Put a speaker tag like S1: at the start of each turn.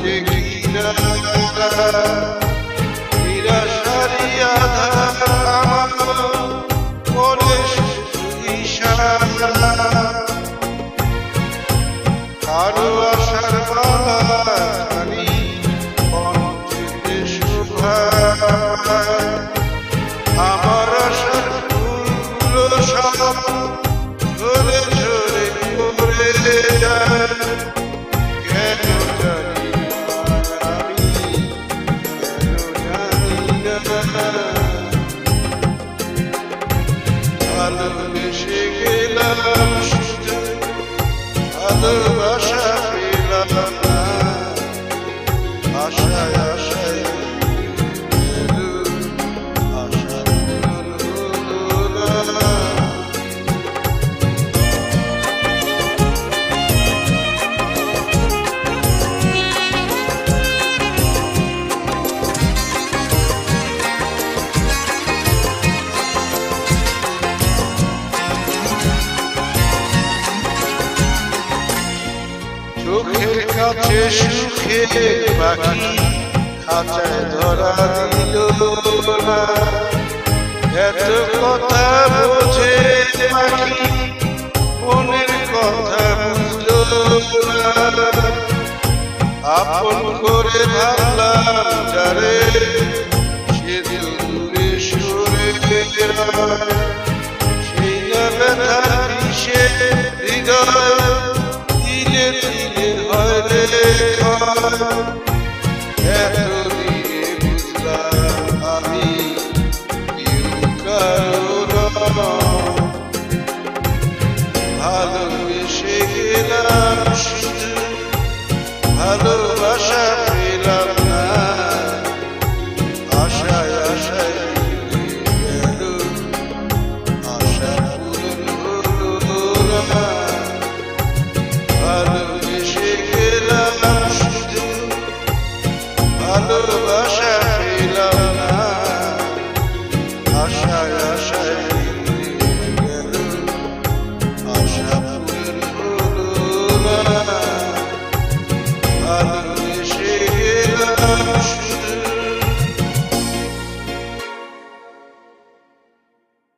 S1: যে নিরাশারি আধার মনে ইশারা কারো আশার বাণী কণ্ঠে শোভা আমার আশার ফুল সব ঝরে ঝরে পড়ে যায় কেন জানি ভালোবেসে গেলাম ভালোবাসা পেলাম না আশায় আশায় আশা হলো না চোখের কাছে সুখে পাখি খাঁচায় ধরা দিল না এত কথা বোঝে পাখি মনের কথা বুঝল না আপন করে ভাবলাম যারে সে দূরে সরে সেই না ব্যথা সে হৃদয় দিলে দিলে হয় রে এত